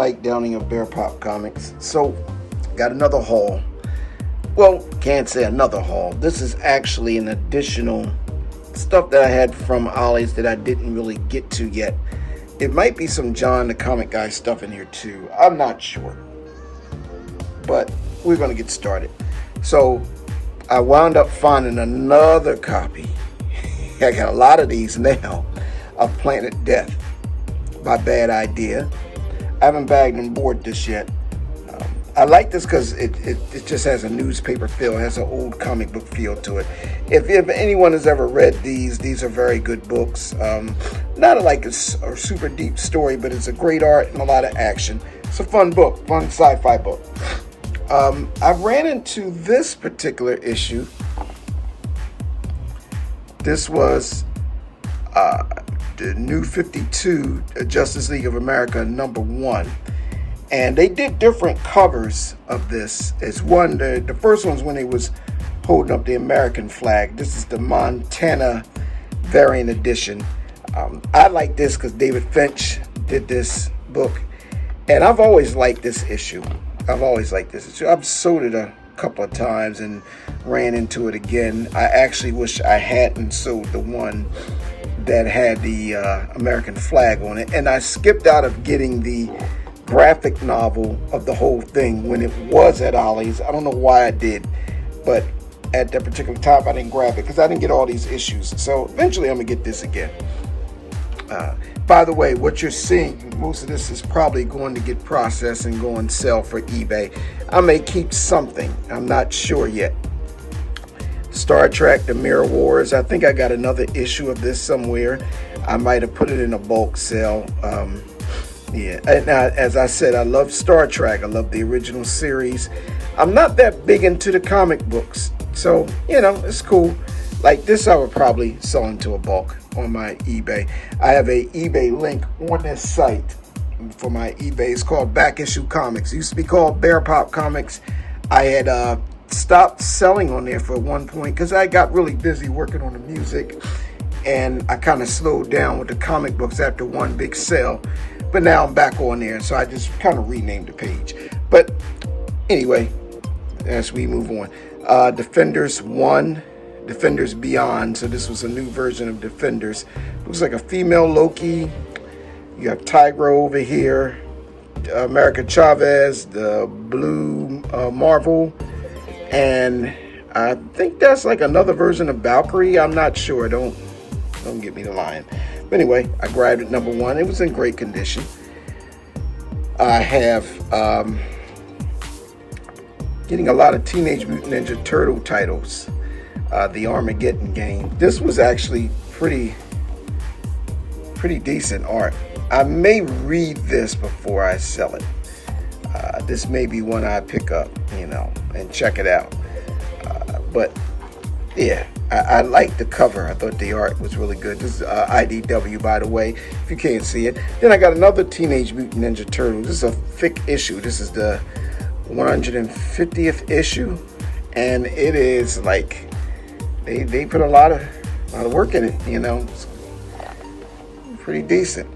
Mike Downing of Bear Pop Comics. So, got another haul. Well, can't say another haul. This is actually an additional stuff that I had from Ollie's that I didn't really get to yet. It might be some John the Comic Guy stuff in here too. I'm not sure. But we're going to get started. So, I wound up finding another copy. I got a lot of these now of Planet Death by Bad Idea. I haven't bagged and boarded this yet. I like this because it just has a newspaper feel. It has an old comic book feel to it. If anyone has ever read these are very good books. Not like a super deep story, but it's a great art and a lot of action. It's a fun book, fun sci-fi book. I ran into this particular issue. This was the New 52 Justice League of America #1. And they did different covers of this. It's one, the first one's when they was holding up the American flag. This is the Montana variant edition. I like this because David Finch did this book. And I've always liked this issue. I've sold it a couple of times and ran into it again. I actually wish I hadn't sold the one that had the American flag on it. And I skipped out of getting the graphic novel of the whole thing when it was at Ollie's. I don't know why I did, but at that particular time I didn't grab it because I didn't get all these issues. So eventually I'm gonna get this again. By the way, what you're seeing, most of this is probably going to get processed and go and sell for eBay. I may keep something, I'm not sure yet. Star Trek, The Mirror Wars, I think I got another issue of this somewhere. I might have put it in a bulk sale. Yeah, and as I said, I love Star Trek. I love the original series. I'm not that big into the comic books, so, it's cool. Like this, I would probably sell into a bulk on my eBay. I have a eBay link on this site for my eBay. It's called Back Issue Comics. It used to be called Bear Pop Comics. I had stopped selling on there for one point because I got really busy working on the music, and I kind of slowed down with the comic books after one big sale. But now I'm back on there, so I just kind of renamed the page. But anyway, as we move on, Defenders 1, Defenders Beyond. So this was a new version of Defenders. Looks like a female Loki. You have Tigra over here, America Chavez, the Blue Marvel, and I think that's like another version of Valkyrie. I'm not sure. Don't get me to lying. But anyway, I grabbed it #1. It was in great condition. I have getting a lot of Teenage Mutant Ninja Turtle titles. The Armageddon game. This was actually pretty decent art. I may read this before I sell it. This may be one I pick up, and check it out. But yeah, I like the cover. I thought the art was really good. This is IDW, by the way, if you can't see it. Then I got another Teenage Mutant Ninja Turtle. This is a thick issue. This is the 150th issue, and it is like they put a lot of work in it. It's pretty decent.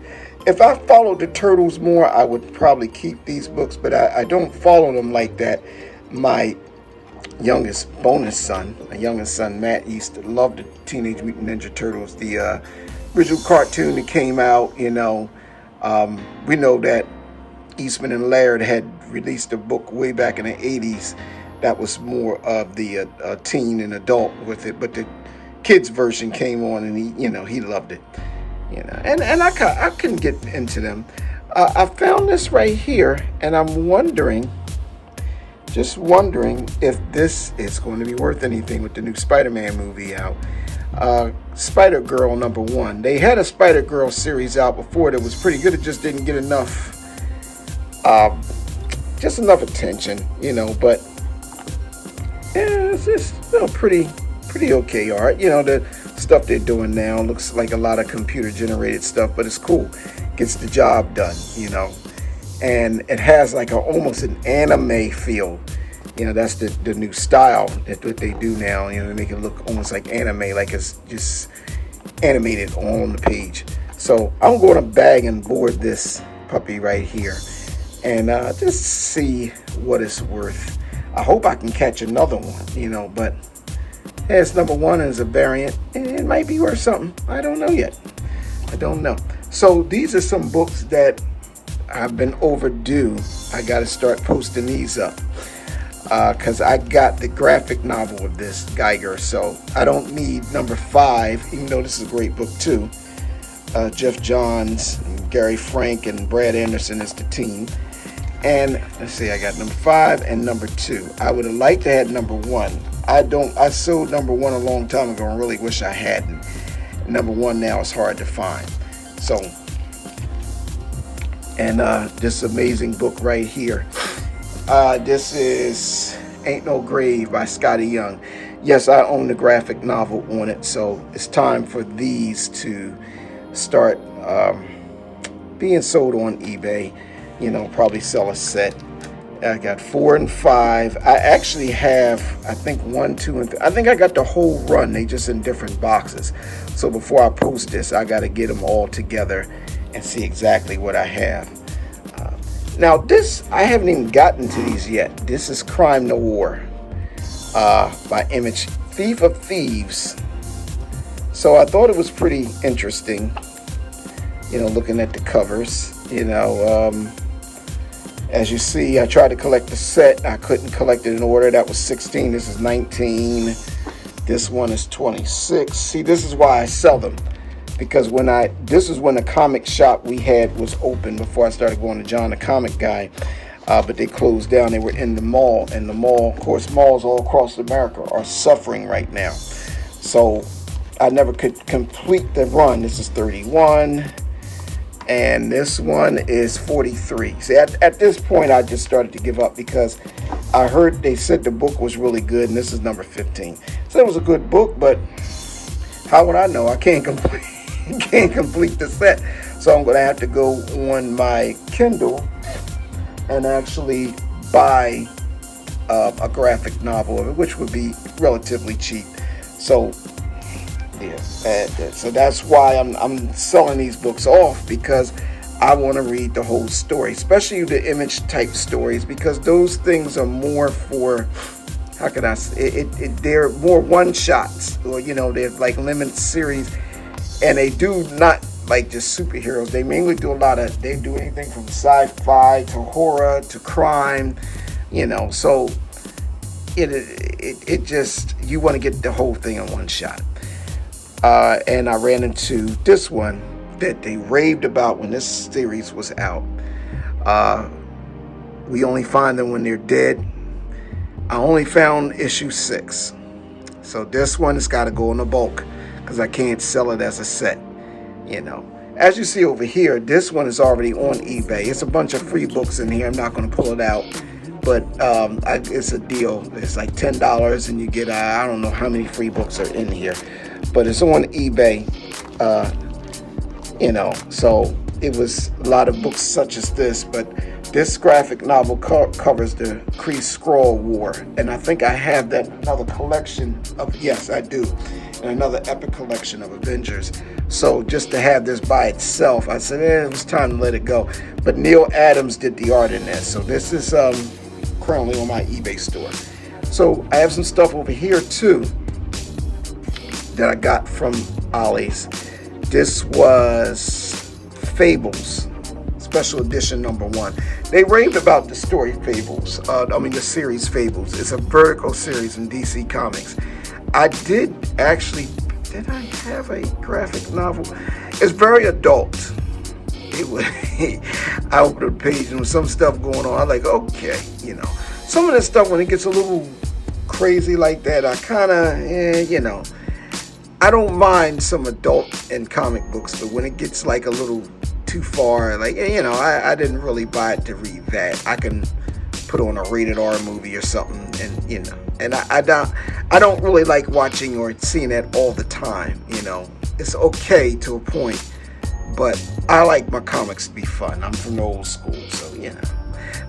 If I followed the Turtles more, I would probably keep these books, but I don't follow them like that. My youngest son Matt used to love the Teenage Mutant Ninja Turtles, the original cartoon that came out. We know that Eastman and Laird had released a book way back in the 80s that was more of the teen and adult with it, but the kids version came on, and he loved it. And I couldn't get into them. I found this right here, and I'm just wondering if this is going to be worth anything with the new Spider-Man movie out. Spider-Girl #1. They had a Spider-Girl series out before that was pretty good. It just didn't get enough attention, but it's still pretty okay art. The stuff they're doing now looks like a lot of computer generated stuff, but it's cool. Gets the job done, and it has like almost an anime feel. That's the new style. That's what they do now. They make it look almost like anime, like it's just animated on the page. So I'm going to bag and board this puppy right here. and just see what it's worth. I hope I can catch another one, but it's number one as a variant, and it might be worth something. I don't know yet. I don't know. So these are some books that I've been overdue. I got to start posting these up because I got the graphic novel of this Geiger, so I don't need number 5, even though this is a great book too. Jeff Johns, Gary Frank, and Brad Anderson is the team. And let's see, I got number 5 and number 2. I would have liked to have number 1. I sold number 1 a long time ago and really wish I hadn't. Number 1 now is hard to find. So, and this amazing book right here. This is Ain't No Grave by Scotty Young. Yes, I own the graphic novel on it, so it's time for these to start being sold on eBay. Probably sell a set. I got 4 and 5. I actually have, I think 1, 2, and 3. I think I got the whole run. They just in different boxes. So before I post this, I got to get them all together and see exactly what I have. Now this, I haven't even gotten to these yet. This is Crime Noir by Image, Thief of Thieves. So I thought it was pretty interesting, looking at the covers, as you see, I tried to collect the set. I couldn't collect it in order. That was 16. This is 19. This one is 26. See, this is why I sell them. Because this is when the comic shop we had was open before I started going to John the Comic Guy. But they closed down. They were in the mall. And the mall, of course, malls all across America are suffering right now. So I never could complete the run. This is 31. And this one is 43. See, at this point, I just started to give up because I heard they said the book was really good, and this is number 15. So it was a good book, but how would I know? I can't complete the set. So I'm going to have to go on my Kindle and actually buy a graphic novel of it, which would be relatively cheap. So yeah, so that's why I'm selling these books off, because I want to read the whole story, especially the image type stories, because those things are more for, how can I say it, they're more one shots, or they're like limited series, and they do not like just superheroes. They mainly do they do anything from sci-fi to horror to crime, so it just, you want to get the whole thing in one shot. And I ran into this one that they raved about when this series was out. We only find them when they're dead. I only found issue 6. So this one has got to go in the bulk because I can't sell it as a set. As you see over here, this one is already on eBay. It's a bunch of free books in here. I'm not going to pull it out. But it's a deal. It's like $10 and you get, I don't know how many free books are in here. But it's on eBay, so it was a lot of books such as this, but this graphic novel covers the Kree-Skrull War, and I think I have another collection of, yes, I do, and another epic collection of Avengers. So just to have this by itself, I said, it was time to let it go. But Neil Adams did the art in this, so this is currently on my eBay store. So I have some stuff over here too that I got from Ollie's. This was Fables, special edition number 1. They raved about the story Fables, the series Fables. It's a vertical series in DC Comics. Did I have a graphic novel? It's very adult. I opened the page and there was some stuff going on. I'm like, okay, some of this stuff, when it gets a little crazy like that, I kind of, I don't mind some adult and comic books, but when it gets like a little too far, like, I didn't really buy it to read that. I can put on a rated R movie or something, and and I don't really like watching or seeing that all the time. It's okay to a point, but I like my comics to be fun. I'm from the old school, so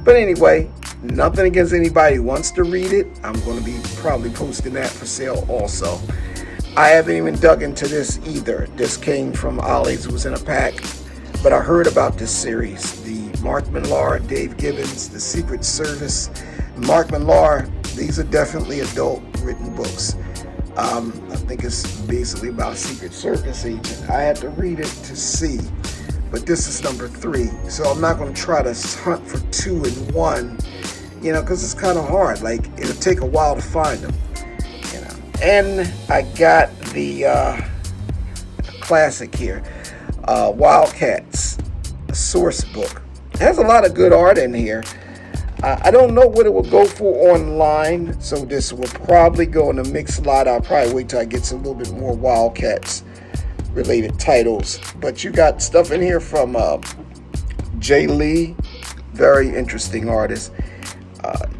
But anyway, nothing against anybody who wants to read it. I'm going to be probably posting that for sale also. I haven't even dug into this either. This came from Ollie's. It was in a pack. But I heard about this series, the Mark Millar, Dave Gibbons, The Secret Service. Mark Millar, these are definitely adult written books. I think it's basically about a Secret Service agent. I had to read it to see, but this is number 3. So I'm not going to try to hunt for 2 in 1, because it's kind of hard. Like, it'll take a while to find them, And I got the classic here, Wildcats, a source book. It has a lot of good art in here. I don't know what it will go for online, so this will probably go in the mixed lot. I'll probably wait till I get some little bit more Wildcats related titles. But you got stuff in here from Jay Lee, very interesting artist.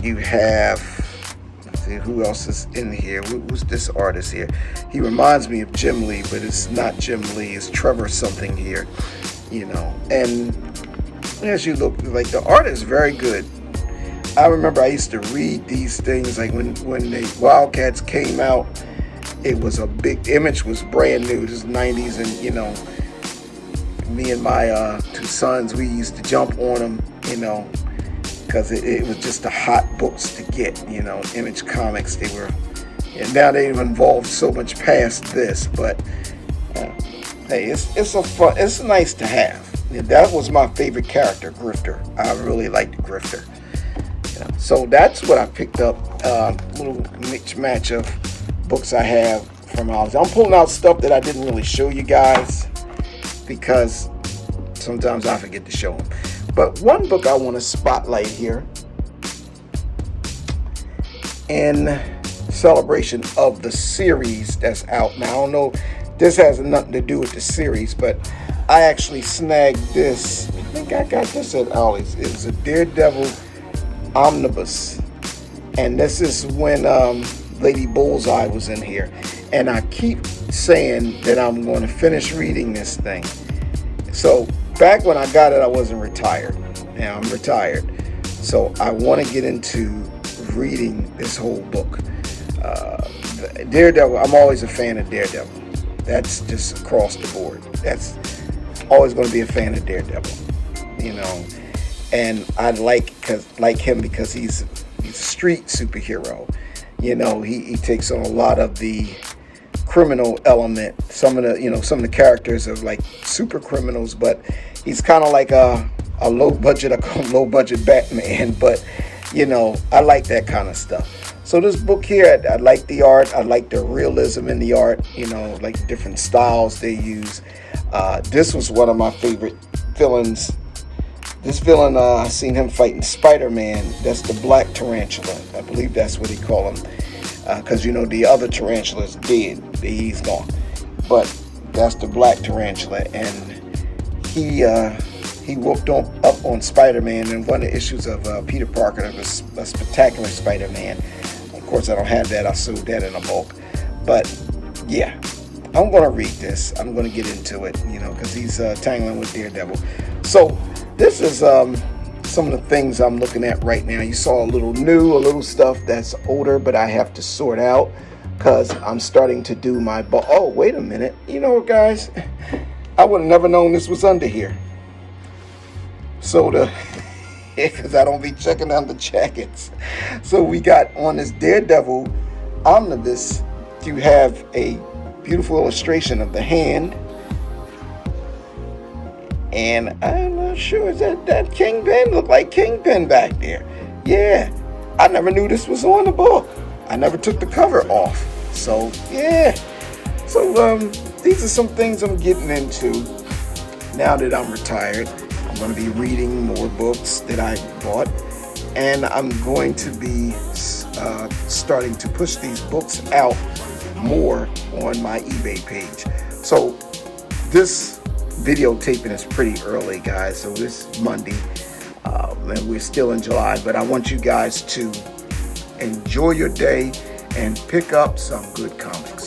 You have, let's see, who else is in here? Who's this artist here? He reminds me of Jim Lee, but it's not Jim Lee. It's Trevor something here, And as you look, like, the art is very good. I remember I used to read these things, like when the Wildcats came out, it was a big, Image was brand new, this is 90s, and me and my 2 sons, we used to jump on them, because it was just the hot books to get, Image Comics, they were, and now they've evolved so much past this, but hey, it's nice to have. That was my favorite character, Grifter. I really liked Grifter. So that's what I picked up, little mix match of books I have from Oz. I'm pulling out stuff that I didn't really show you guys because sometimes I forget to show them. But one book I want to spotlight here in celebration of the series that's out now. I don't know, this has nothing to do with the series, but I actually snagged this. I think I got this at Ollie's. It was a Daredevil omnibus, and this is when Lady Bullseye was in here, and I keep saying that I'm going to finish reading this thing. So back when I got it, I wasn't retired. Now I'm retired, so I want to get into reading this whole book. Daredevil, I'm always a fan of Daredevil. That's just across the board. That's always going to be a fan of Daredevil, and I like him because he's a street superhero. He takes on a lot of the criminal element. Some of the characters are like super criminals, but he's kind of like a low budget Batman. But I like that kind of stuff. So this book here, I like the art. I like the realism in the art. Like the different styles they use. This was one of my favorite villains. This villain, I seen him fighting Spider-Man. That's the Black Tarantula. I believe that's what he call him. Because, the other tarantula's dead. He's gone. But that's the Black Tarantula. And he whooped up on Spider-Man in one of the issues of Peter Parker. It was a Spectacular Spider-Man. Of course, I don't have that. I sold that in a bulk. But, yeah. I'm going to read this. I'm going to get into it, because he's tangling with Daredevil. So, this is some of the things I'm looking at right now. You saw a little stuff that's older, but I have to sort out because I'm starting to do my oh, wait a minute. You know what, guys? I would have never known this was under here. So because I don't be checking on the jackets. So we got on this Daredevil omnibus, you have a beautiful illustration of the hand. And I'm not sure, is that Kingpin? Look like Kingpin back there. Yeah, I never knew this was on the book. I never took the cover off. So, yeah. So, these are some things I'm getting into now that I'm retired. I'm going to be reading more books that I bought. And I'm going to be starting to push these books out more on my eBay page. So, this videotaping is pretty early, guys, so this is Monday, and we're still in July, but I want you guys to enjoy your day and pick up some good comics.